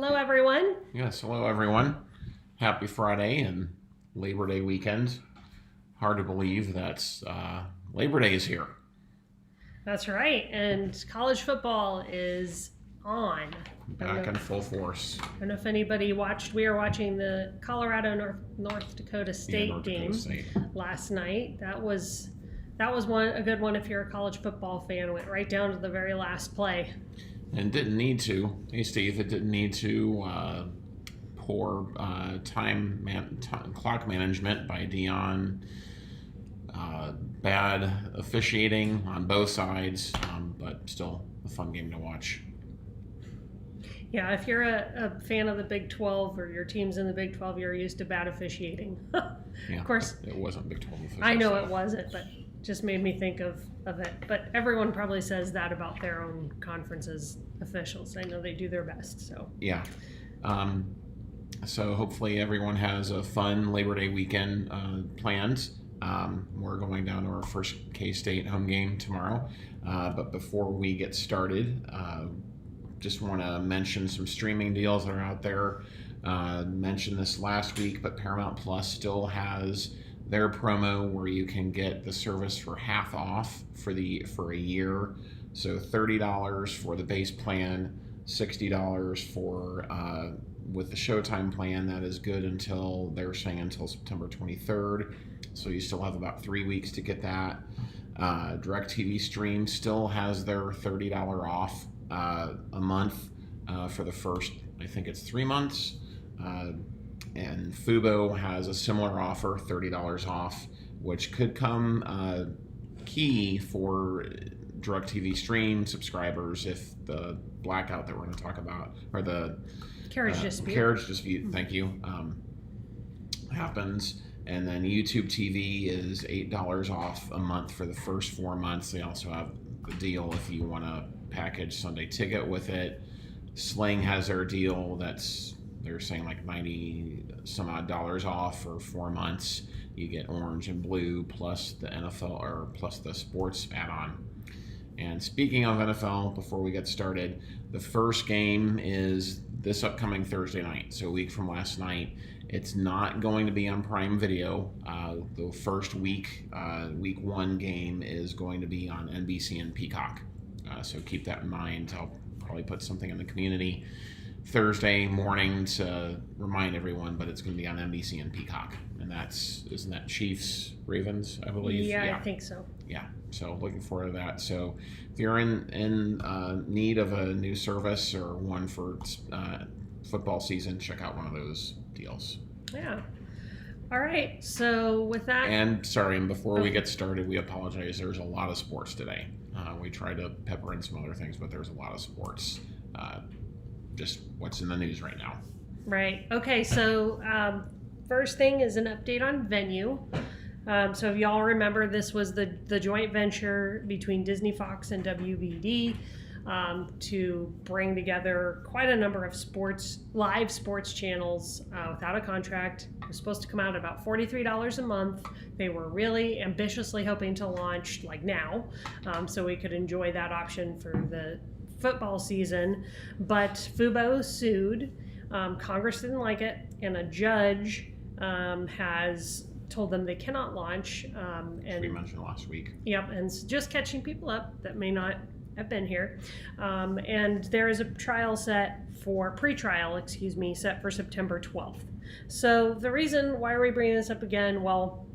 Hello, everyone. Yes, hello everyone. Happy Friday and Labor Day weekend. Hard to believe that Labor Day is here. That's right. And college football is on. Back in full force. I don't know if anybody watched. We were watching the Colorado North Dakota State game last night. That was a good one if you're a college football fan. Went right down to the very last play. And didn't need to. Hey, Steve, it didn't need to. Poor clock management by Dion. Bad officiating on both sides, but still a fun game to watch. Yeah, if you're a fan of the Big 12 or your team's in the Big 12, you're used to bad officiating. Yeah, of course. It wasn't Big 12 officials. I know it wasn't, but just made me think of it. But everyone probably says that about their own conference's officials. I know they do their best. So yeah. So hopefully everyone has a fun Labor Day weekend planned. We're going down to our first K-State home game tomorrow. But before we get started, just want to mention some streaming deals that are out there. Mentioned this last week, but Paramount Plus still has their promo where you can get the service for half off for a year. So $30 for the base plan, $60 for with the Showtime plan. That is good until they're saying until September 23rd. So you still have about 3 weeks to get that. DirecTV Stream still has their $30 off a month for the first, I think it's 3 months. And Fubo has a similar offer, $30 off, which could come key for DirecTV Stream subscribers if the blackout that we're going to talk about, or the carriage dispute, thank you, happens. And then YouTube TV is $8 off a month for the first 4 months. They also have the deal if you want to package Sunday Ticket with it. Sling has their deal they're saying like 90 some odd dollars off for 4 months. You get orange and blue plus the NFL or plus the sports add-on. And speaking of NFL, before we get started, the first game is this upcoming Thursday night, so a week from last night. It's not going to be on Prime Video. The first week 1 game is going to be on NBC and Peacock. So keep that in mind. I'll probably put something in the community Thursday morning to remind everyone, but it's going to be on NBC and Peacock. And isn't that Chiefs Ravens, I believe? Yeah, I think so. Yeah, so looking forward to that. So if you're in need of a new service or one for football season, check out one of those deals. Yeah. All right. So with that, and before we get started, we apologize. There's a lot of sports today. We tried to pepper in some other things, but there's a lot of sports. Just what's in the news right now. Right. Okay. So first thing is an update on Venu. So if y'all remember, this was the joint venture between Disney, Fox, and WBD to bring together quite a number of live sports channels without a contract. It was supposed to come out at about $43 a month. They were really ambitiously hoping to launch like now, so we could enjoy that option for the football season. But Fubo sued. Congress didn't like it, and a judge has told them they cannot launch. And we mentioned last week. Yep, and just catching people up that may not have been here. And there is a pre-trial set for September 12th. So the reason why are we bringing this up again? Well,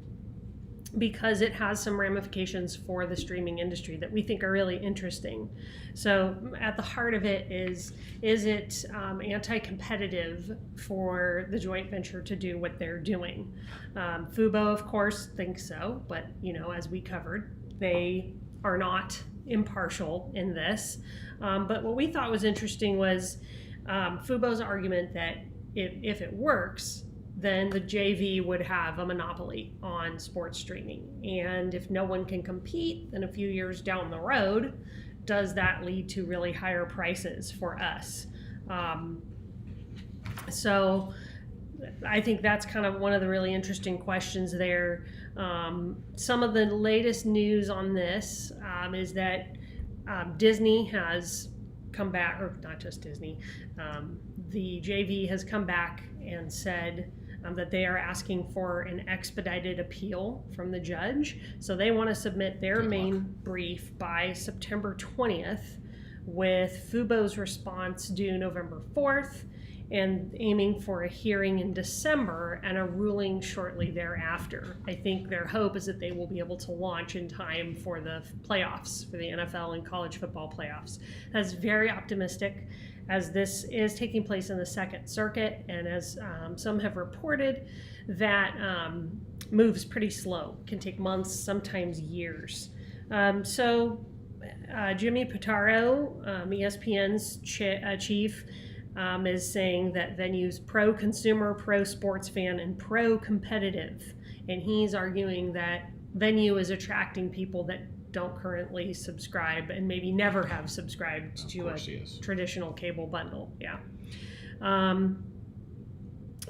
because it has some ramifications for the streaming industry that we think are really interesting. So at the heart of it is it anti-competitive for the joint venture to do what they're doing? Fubo, of course, thinks so, but as we covered, they are not impartial in this. But what we thought was interesting was Fubo's argument that if it works, then the JV would have a monopoly on sports streaming. And if no one can compete, then a few years down the road, does that lead to really higher prices for us? So I think that's kind of one of the really interesting questions there. Some of the latest news on this is that Disney has come back, or not just Disney, the JV has come back and said that they are asking for an expedited appeal from the judge. So they want to submit their main brief by September 20th, with Fubo's response due November 4th, and aiming for a hearing in December and a ruling shortly thereafter. I think their hope is that they will be able to launch in time for the playoffs, for the NFL and college football playoffs. That's very optimistic, as this is taking place in the Second Circuit, and as some have reported, that moves pretty slow, can take months, sometimes years. Jimmy Pitaro, ESPN's chief, is saying that Venu's pro-consumer, pro-sports fan, and pro-competitive. And he's arguing that Venu is attracting people that don't currently subscribe and maybe never have subscribed to a traditional cable bundle. Yeah.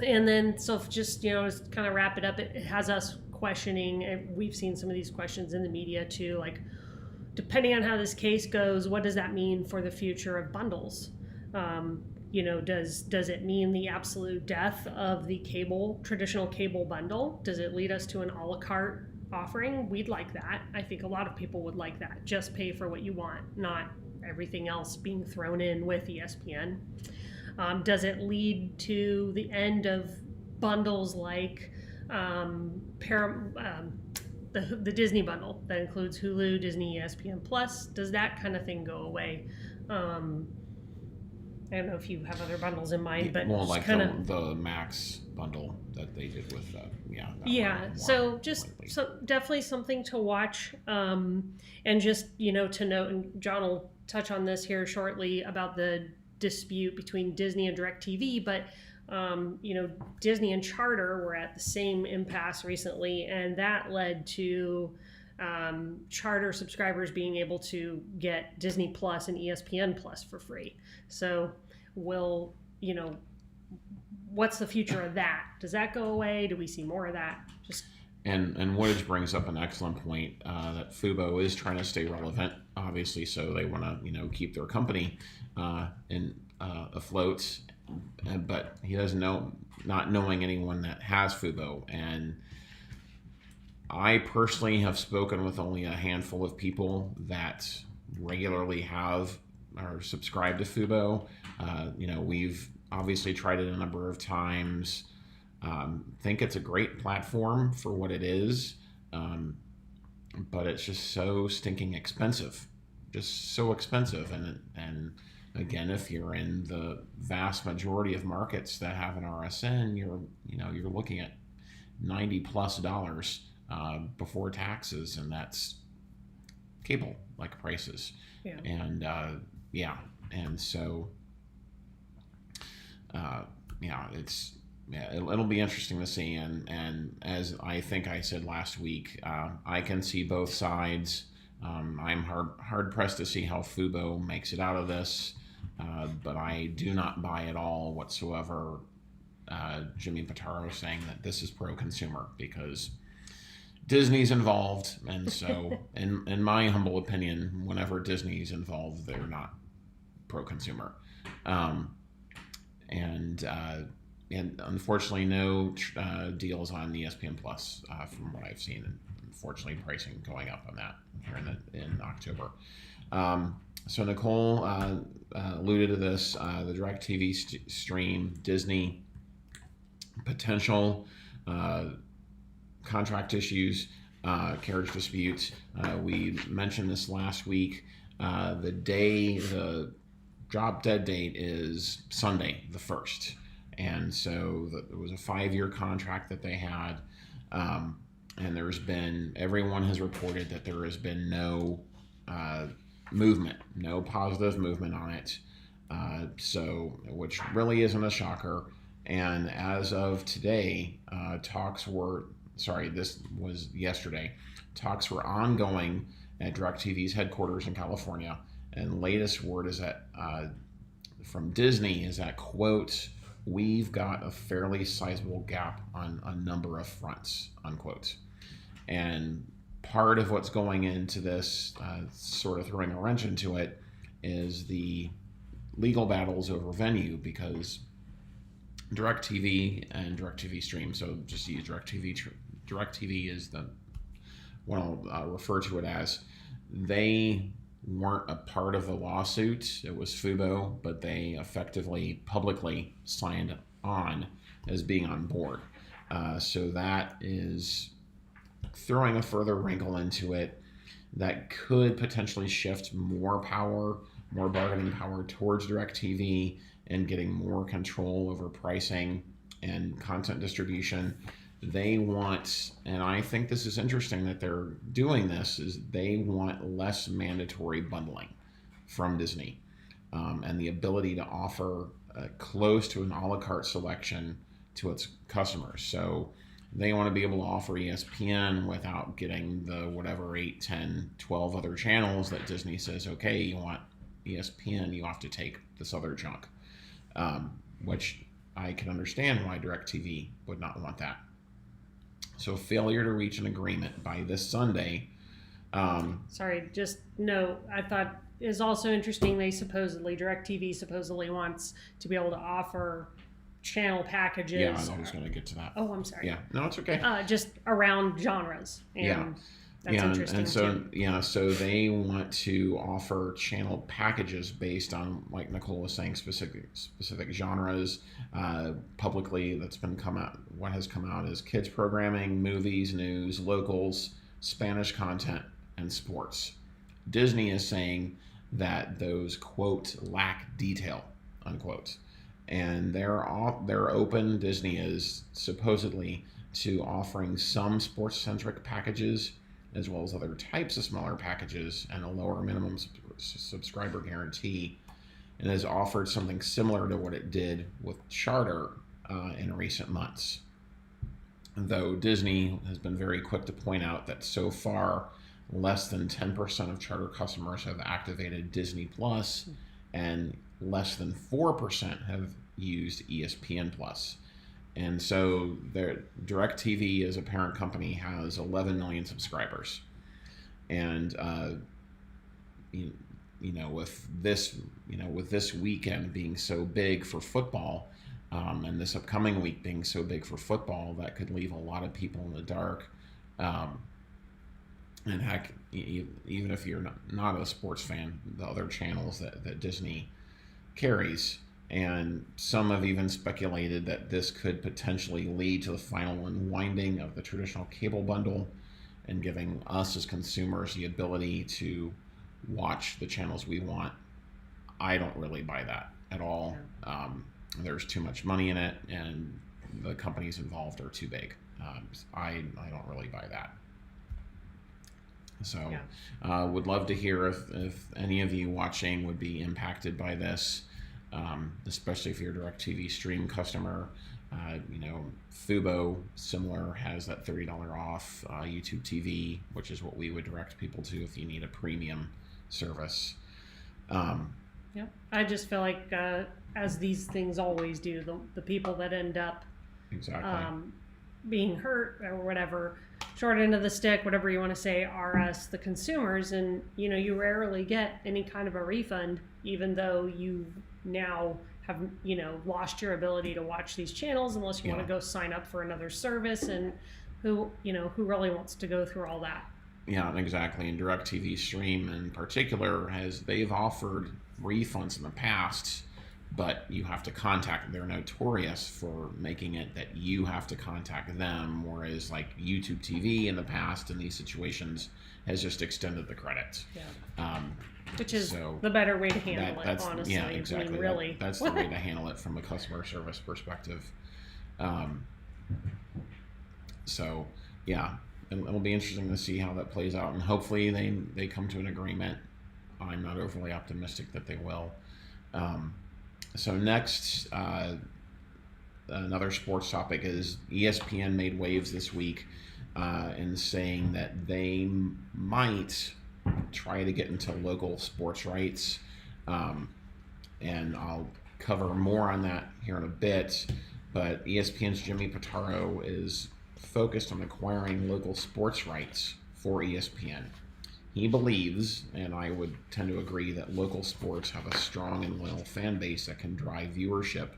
And then, so just, just kind of wrap it up, it has us questioning, and we've seen some of these questions in the media too, like, depending on how this case goes, what does that mean for the future of bundles? Does it mean the absolute death of the traditional cable bundle? Does it lead us to an a la carte offering? We'd like that. I think a lot of people would like that. Just pay for what you want, not everything else being thrown in with ESPN. Does it lead to the end of bundles like the Disney bundle that includes Hulu, Disney, ESPN Plus? Does that kind of thing go away? I don't know if you have other bundles in mind, but like the Max bundle that they did with So definitely something to watch, and just to note, and John will touch on this here shortly about the dispute between Disney and DirecTV, but Disney and Charter were at the same impasse recently, and that led to Charter subscribers being able to get Disney Plus and ESPN Plus for free. So what's the future of that? Does that go away? Do we see more of that? And Wootage brings up an excellent point, that Fubo is trying to stay relevant, obviously, so they want to keep their company afloat. But he doesn't know, not knowing anyone that has Fubo. And I personally have spoken with only a handful of people that regularly have or subscribe to Fubo. We've obviously tried it a number of times. Think it's a great platform for what it is, but it's just so stinking expensive, just so expensive. And again, if you're in the vast majority of markets that have an RSN, you're looking at $90+ before taxes, and that's cable like prices. Yeah. And so it'll be interesting to see. And as I think I said last week, I can see both sides. I'm hard pressed to see how Fubo makes it out of this, but I do not buy at all whatsoever Jimmy Pitaro saying that this is pro-consumer, because Disney's involved, and so in my humble opinion, whenever Disney's involved, they're not pro-consumer. And unfortunately, no deals on ESPN Plus from what I've seen. And unfortunately, pricing going up on that here in October. So Nicole alluded to this: the DirecTV stream, Disney, potential contract issues, carriage disputes. We mentioned this last week. The drop dead date is Sunday, the 1st. And so it was a 5-year contract that they had. And everyone has reported that there has been no movement, no positive movement on it. Which really isn't a shocker. And as of today, this was yesterday, talks were ongoing at DirecTV's headquarters in California. And latest word is that from Disney is that, quote, "We've got a fairly sizable gap on a number of fronts," unquote. And part of what's going into this, sort of throwing a wrench into it, is the legal battles over Venu because DirecTV and DirecTV Stream, so just use DirecTV is the what I'll refer to it as. They weren't a part of the lawsuit. It was Fubo, but they effectively publicly signed on as being on board. So that is throwing a further wrinkle into it that could potentially shift more bargaining power towards DirecTV and getting more control over pricing and content distribution. They want, and I think this is interesting that they're doing this, is they want less mandatory bundling from Disney and the ability to offer close to an a la carte selection to its customers. So they want to be able to offer ESPN without getting the whatever 8, 10, 12 other channels that Disney says, okay, you want ESPN, you have to take this other chunk, which I can understand why DirecTV would not want that. So failure to reach an agreement by this Sunday. Sorry, just no. I thought is also interesting. DirecTV supposedly wants to be able to offer channel packages. Yeah, I was going to get to that. Oh, I'm sorry. Yeah, no, it's okay. Just around genres. And that's interesting and so they want to offer channel packages based on, like Nicole was saying, specific genres. Publicly, what has come out is kids programming, movies, news, locals, Spanish content, and sports. Disney is saying that those, quote, lack detail, unquote. And they're open, Disney is, supposedly, to offering some sports-centric packages as well as other types of smaller packages and a lower minimum subscriber guarantee, and has offered something similar to what it did with Charter in recent months. Though Disney has been very quick to point out that so far, less than 10% of Charter customers have activated Disney Plus, and less than 4% have used ESPN Plus. And so DirecTV as a parent company has 11 million subscribers. And with this weekend being so big for football, and this upcoming week being so big for football, that could leave a lot of people in the dark. And heck, even if you're not a sports fan, the other channels that Disney carries. And some have even speculated that this could potentially lead to the final unwinding of the traditional cable bundle and giving us as consumers the ability to watch the channels we want. I don't really buy that at all. There's too much money in it, and the companies involved are too big. I don't really buy that. So would love to hear if any of you watching would be impacted by this. Especially if you're a DirecTV Stream customer. Fubo, similar, has that $30 off YouTube TV, which is what we would direct people to if you need a premium service. I just feel like, as these things always do, the people that end up being hurt or whatever, short end of the stick, whatever you want to say, are us, the consumers. And, you rarely get any kind of a refund, even though you now have lost your ability to watch these channels, unless you want to go sign up for another service, and who really wants to go through all that. Yeah, exactly. And DirecTV Stream in particular, they've offered refunds in the past, but you have to contact. They're notorious for making it that you have to contact them, whereas like YouTube TV in the past in these situations has just extended the credit. Which is the better way to handle it, honestly. Yeah, exactly. Really. That's the way to handle it from a customer service perspective. It'll be interesting to see how that plays out, and hopefully they come to an agreement. I'm not overly optimistic that they will. So next, another sports topic is ESPN made waves this week in saying that they might try to get into local sports rights, and I'll cover more on that here in a bit. But ESPN's Jimmy Pitaro is focused on acquiring local sports rights for ESPN. he believes, and I would tend to agree, that local sports have a strong and loyal fan base that can drive viewership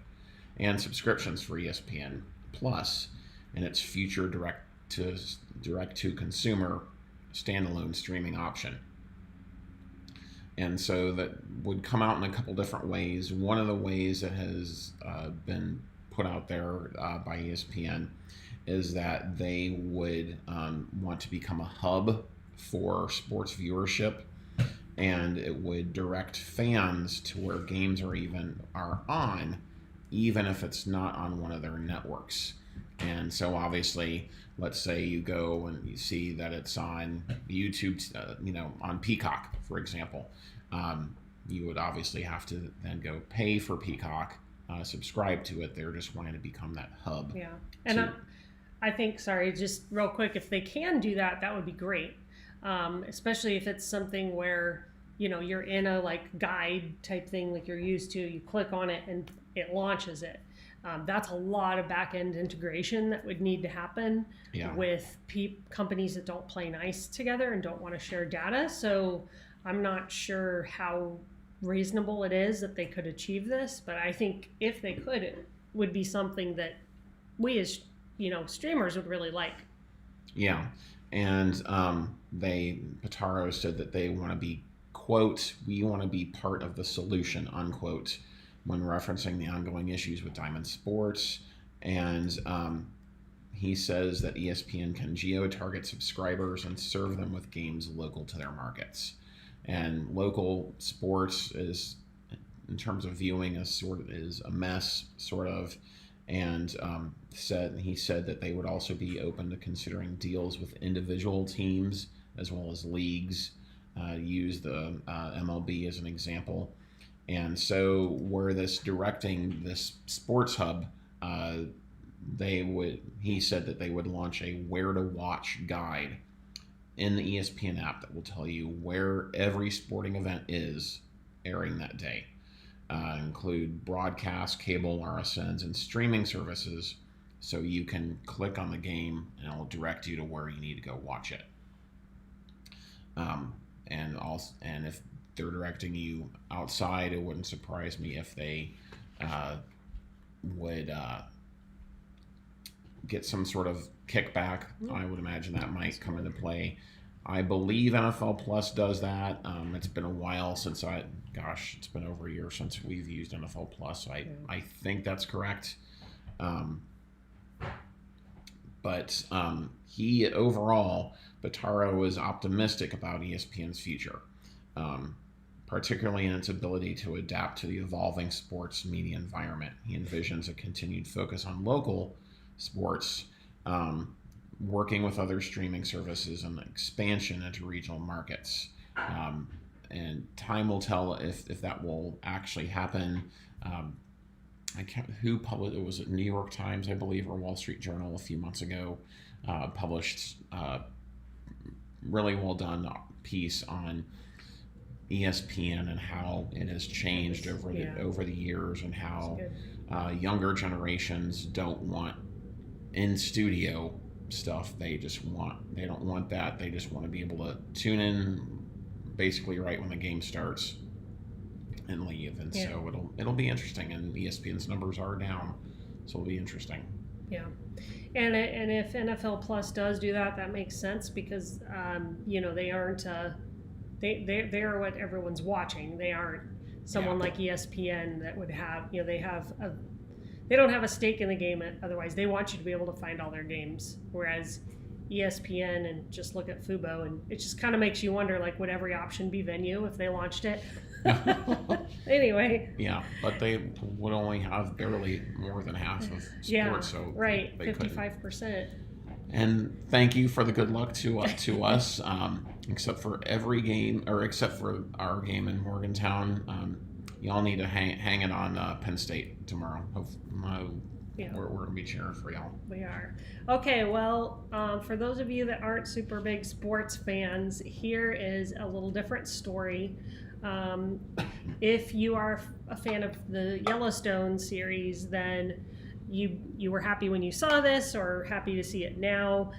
and subscriptions for ESPN Plus and its future direct-to-consumer standalone streaming option. And so that would come out in a couple different ways. One of the ways that has been put out there by ESPN is that they would want to become a hub for sports viewership, and it would direct fans to where games are on, even if it's not on one of their networks. And so obviously, let's say you go and you see that it's on YouTube, on Peacock, for example. You would obviously have to then go pay for Peacock, subscribe to it. They're just wanting to become that hub. Yeah. And I think, sorry, just real quick, if they can do that, that would be great. Especially if it's something where, you're in a guide type thing like you're used to. You click on it and it launches it. That's a lot of back-end integration that would need to happen with companies that don't play nice together and don't want to share data. So I'm not sure how reasonable it is that they could achieve this, but I think if they could, it would be something that we as streamers would really like. Yeah, and Pitaro said that they want to be, quote, "We want to be part of the solution," unquote, when referencing the ongoing issues with Diamond Sports. And he says that ESPN can geo-target subscribers and serve them with games local to their markets. And local sports is, in terms of viewing, is a mess, sort of. And he said that they would also be open to considering deals with individual teams as well as leagues. Use the MLB as an example. And so where directing this sports hub, he said that they would launch a where to watch guide in the ESPN app that will tell you where every sporting event is airing that day. Include broadcast, cable, RSNs, and streaming services, so you can click on the game and it'll direct you to where you need to go watch it. And if they're directing you outside, it wouldn't surprise me if they would get some sort of kickback. I would imagine that might come into play. I believe NFL Plus does that. It's been a while since it's been over a year since we've used NFL Plus. So I think that's correct. But overall, Pitaro is optimistic about ESPN's future, particularly in its ability to adapt to the evolving sports media environment. He envisions a continued focus on local sports, working with other streaming services and expansion into regional markets. And time will tell if that will actually happen. Who published it? Was it New York Times, I believe, or Wall Street Journal a few months ago, published really well done piece on ESPN and how it has changed over the years, and how younger generations don't want in studio stuff. They don't want that. They just want to be able to tune in basically right when the game starts and leave. And so it'll be interesting. And ESPN's numbers are down, so it'll be interesting. Yeah, and if NFL Plus does do that, that makes sense, because they aren't they are what everyone's watching. They aren't someone like ESPN that would have they don't have a stake in the game. Otherwise, they want you to be able to find all their games. Whereas ESPN, and just look at Fubo, and it just kind of makes you wonder, would every option be Venu if they launched it? Anyway. Yeah, but they would only have barely more than half of sports. So right, 55%. And thank you for the good luck to us. Except for our game in Morgantown. Y'all need to hang it on Penn State tomorrow. We're going to be cheering for y'all. We are. Okay, well, for those of you that aren't super big sports fans, here is a little different story. If you are a fan of the Yellowstone series, then you were happy when you saw this or happy to see it now.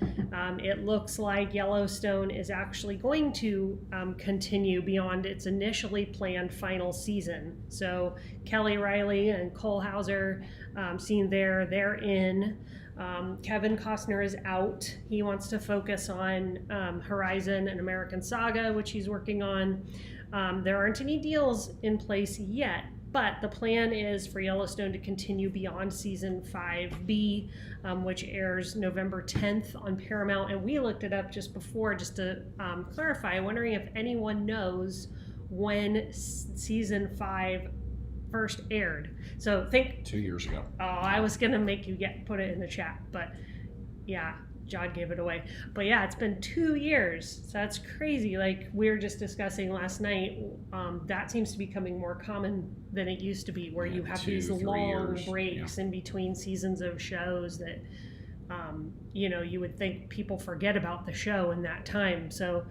It looks like Yellowstone is actually going to continue beyond its initially planned final season. So Kelly Riley and Cole Hauser, seen there, they're in. Kevin Costner is out. He wants to focus on Horizon and American Saga, which he's working on. There aren't any deals in place yet, but the plan is for Yellowstone to continue beyond season 5B, which airs November 10th on Paramount. And we looked it up just before, just to clarify, wondering if anyone knows when season 5 first aired. So think 2 years ago. Oh, I was gonna make you put it in the chat, but yeah, John gave it away. But yeah, it's been 2 years, so that's crazy. Like we were just discussing last night, that seems to be becoming more common than it used to be, where you have these long breaks in between seasons of shows that you would think people forget about the show in that time. So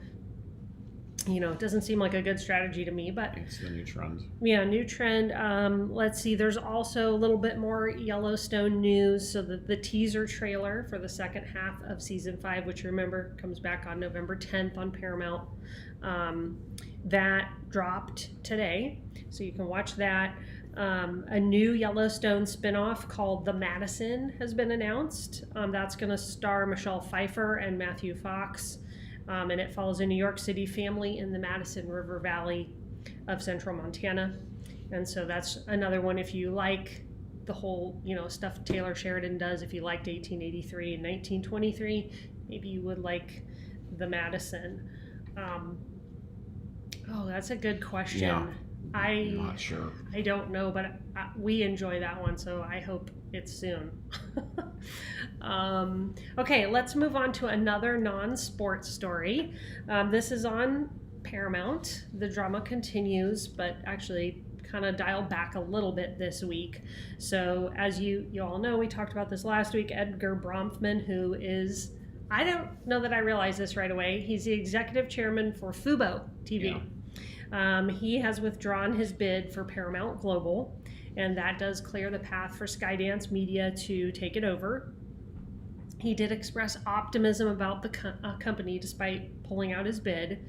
it doesn't seem like a good strategy to me, but it's the new trend. Yeah, new trend. Let's see. There's also a little bit more Yellowstone news. So the teaser trailer for the second half of season 5, which remember comes back on November 10th on Paramount, that dropped today, so you can watch that. A new Yellowstone spinoff called The Madison has been announced. That's going to star Michelle Pfeiffer and Matthew Fox. And it follows a New York City family in the Madison River Valley of central Montana. And so that's another one, if you like the whole, stuff Taylor Sheridan does, if you liked 1883 and 1923, maybe you would like the Madison. That's a good question. Yeah, I'm not sure. I don't know, but we enjoy that one, so I hope it's soon. Okay, let's move on to another non-sports story. This is on Paramount. The drama continues, but actually kind of dialed back a little bit this week. So as you all know, we talked about this last week, Edgar Bronfman, who is, I don't know that I realized this right away, he's the executive chairman for fuboTV. Yeah. He has withdrawn his bid for Paramount Global, and that does clear the path for Skydance Media to take it over. He did express optimism about the company despite pulling out his bid.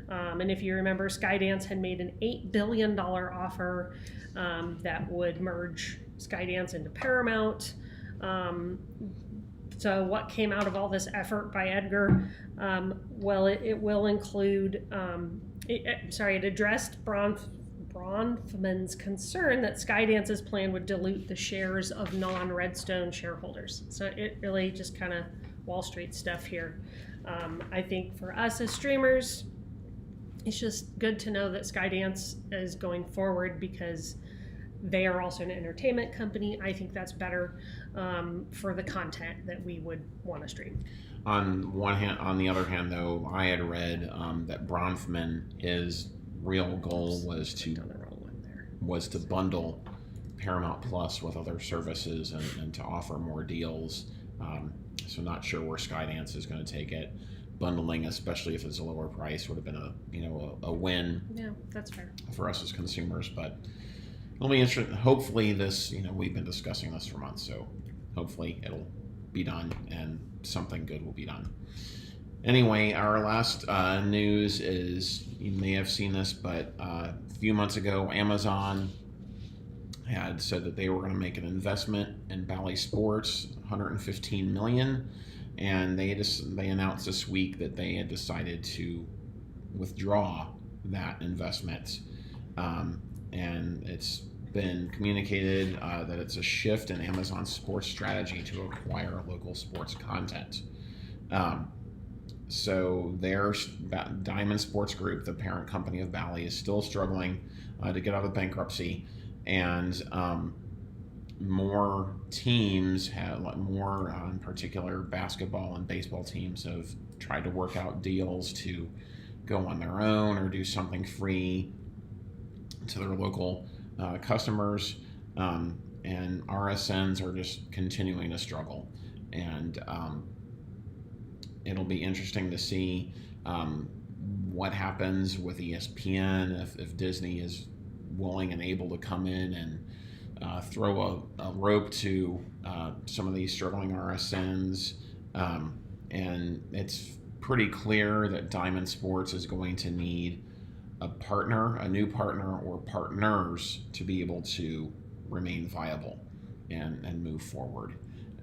And if you remember, Skydance had made an $8 billion offer that would merge Skydance into Paramount. So what came out of all this effort by Edgar? It will include, it addressed Bronfman's concern that Skydance's plan would dilute the shares of non-Redstone shareholders. So it really just kind of Wall Street stuff here. I think for us as streamers, it's just good to know that Skydance is going forward because they are also an entertainment company. I think that's better for the content that we would want to stream. On one hand, on the other hand, though, I had read that Bronfman, his real goal was to bundle Paramount Plus with other services and to offer more deals. So not sure where Skydance is going to take it. Bundling, especially if it's a lower price, would have been a win. Yeah, that's fair for us as consumers. But it'll be interesting. Hopefully, this we've been discussing this for months, so hopefully it'll be done and something good will be done. Anyway, our last news is, you may have seen this, but a few months ago, Amazon had said that they were going to make an investment in Bally Sports, $115 million, and they announced this week that they had decided to withdraw that investment, and it's been communicated that it's a shift in Amazon's sports strategy to acquire local sports content. So their Diamond Sports Group, the parent company of Bally, is still struggling to get out of bankruptcy, and more teams in particular basketball and baseball teams, have tried to work out deals to go on their own or do something free to their local customers, and RSNs are just continuing to struggle, and it'll be interesting to see what happens with ESPN if Disney is willing and able to come in and throw a rope to some of these struggling RSNs. And it's pretty clear that Diamond Sports is going to need a partner, a new partner, or partners to be able to remain viable and move forward.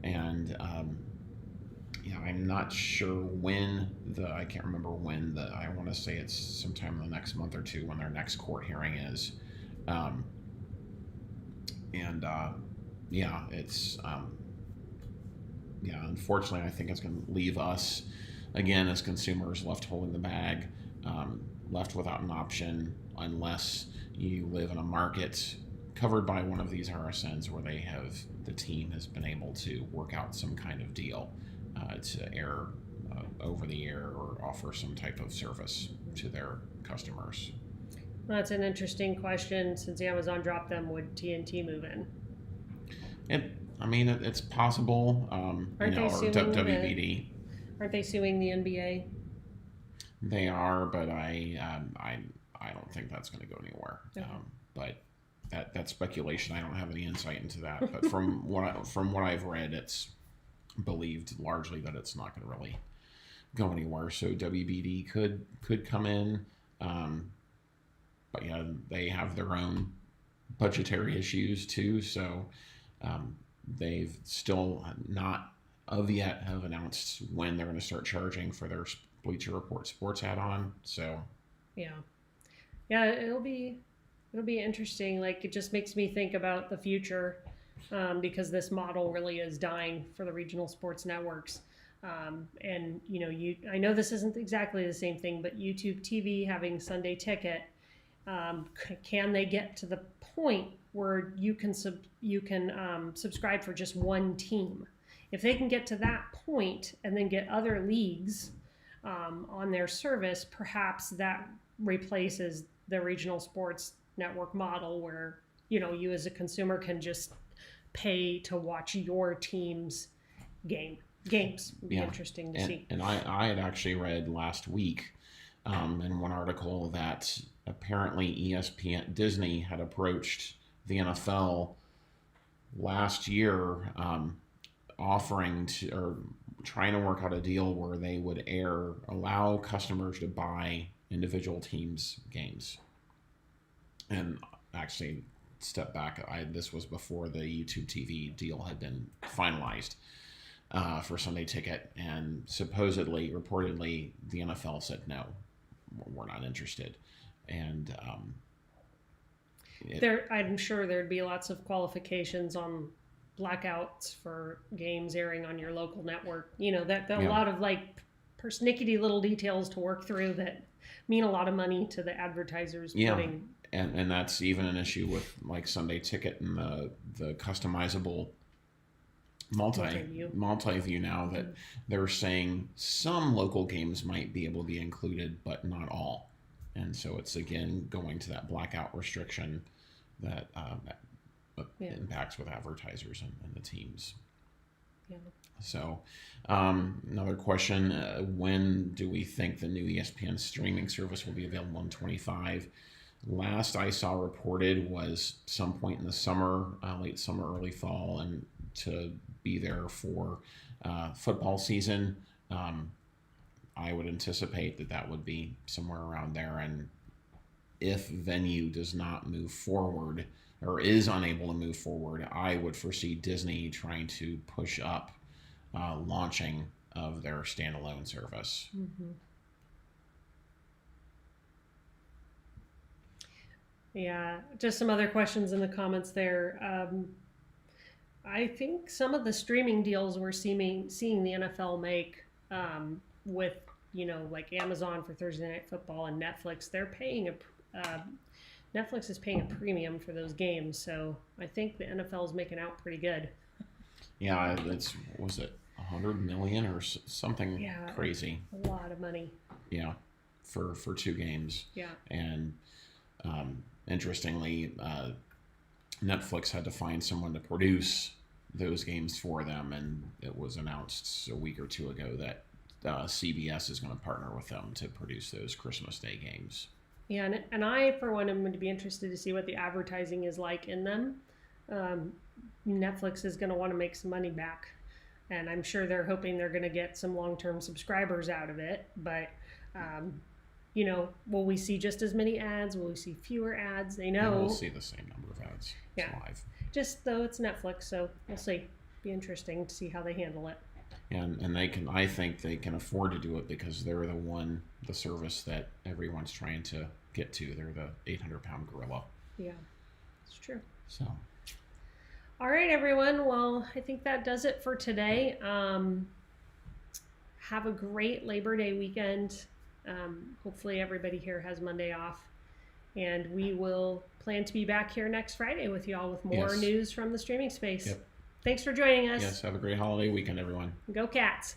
And I'm not sure when I can't remember when I want to say it's sometime in the next month or two when their next court hearing is. Unfortunately, I think it's going to leave us, again, as consumers, left holding the bag, left without an option unless you live in a market covered by one of these RSNs where the team has been able to work out some kind of deal to air over the air or offer some type of service to their customers. That's an interesting question. Since Amazon dropped them, would TNT move in? It's possible. Aren't they suing WBD. Aren't they suing the NBA? They are, but I don't think that's going to go anywhere. Okay. But that's speculation. I don't have any insight into that. But from what I've read, it's believed largely that it's not going to really go anywhere. So WBD could come in, but they have their own budgetary issues too. So they've still not of yet have announced when they're going to start charging for their Bleacher Report sports add-on. So it'll be interesting. Like, it just makes me think about the future, because this model really is dying for the regional sports networks. And I know this isn't exactly the same thing, but YouTube TV having Sunday Ticket, can they get to the point where you can subscribe for just one team? If they can get to that point and then get other leagues on their service, perhaps that replaces the regional sports network model where you as a consumer can just pay to watch your team's games. Would be interesting to see. And I had actually read last week in one article that apparently ESPN Disney had approached the NFL last year, offering to or trying to work out a deal where they would allow customers to buy individual teams' games. And actually, step back, this was before the YouTube TV deal had been finalized for Sunday Ticket, and reportedly, the NFL said no, we're not interested. And I'm sure there'd be lots of qualifications on blackouts for games airing on your local network. A lot of persnickety little details to work through that mean a lot of money to the advertisers. And that's even an issue with Sunday Ticket and the customizable multi-view now that they're saying some local games might be able to be included, but not all. And so it's again going to that blackout restriction that impacts with advertisers and the teams. Yeah. So another question, when do we think the new ESPN streaming service will be available in 2025? Last I saw reported was some point in the summer, late summer, early fall, and to be there for football season. I would anticipate that would be somewhere around there. And if Venu does not move forward or is unable to move forward, I would foresee Disney trying to push up launching of their standalone service. Mm-hmm. Yeah, just some other questions in the comments there. I think some of the streaming deals we're seeing the NFL make with, like Amazon for Thursday Night Football and Netflix, they're paying Netflix is paying a premium for those games. So I think the NFL is making out pretty good. Yeah, was it 100 million or something crazy? A lot of money. Yeah, for 2 games. Yeah. And interestingly, Netflix had to find someone to produce those games for them, and it was announced a week or 2 ago that CBS is going to partner with them to produce those Christmas Day games. Yeah, and I, for one, am going to be interested to see what the advertising is like in them. Netflix is going to want to make some money back. And I'm sure they're hoping they're going to get some long-term subscribers out of it. But, you know, will we see just as many ads? Will we see fewer ads? They know. Yeah, we'll see the same number of ads. It's live. Just though it's Netflix, so we'll see. Be interesting to see how they handle it. And they can, I think they can afford to do it because they're the service that everyone's trying to get to. They're the 800-pound gorilla. Yeah, it's true. So. All right, everyone. Well, I think that does it for today. Have a great Labor Day weekend. Hopefully everybody here has Monday off. And we will plan to be back here next Friday with you all with more news from the streaming space. Yep. Thanks for joining us. Yes, have a great holiday weekend, everyone. Go Cats.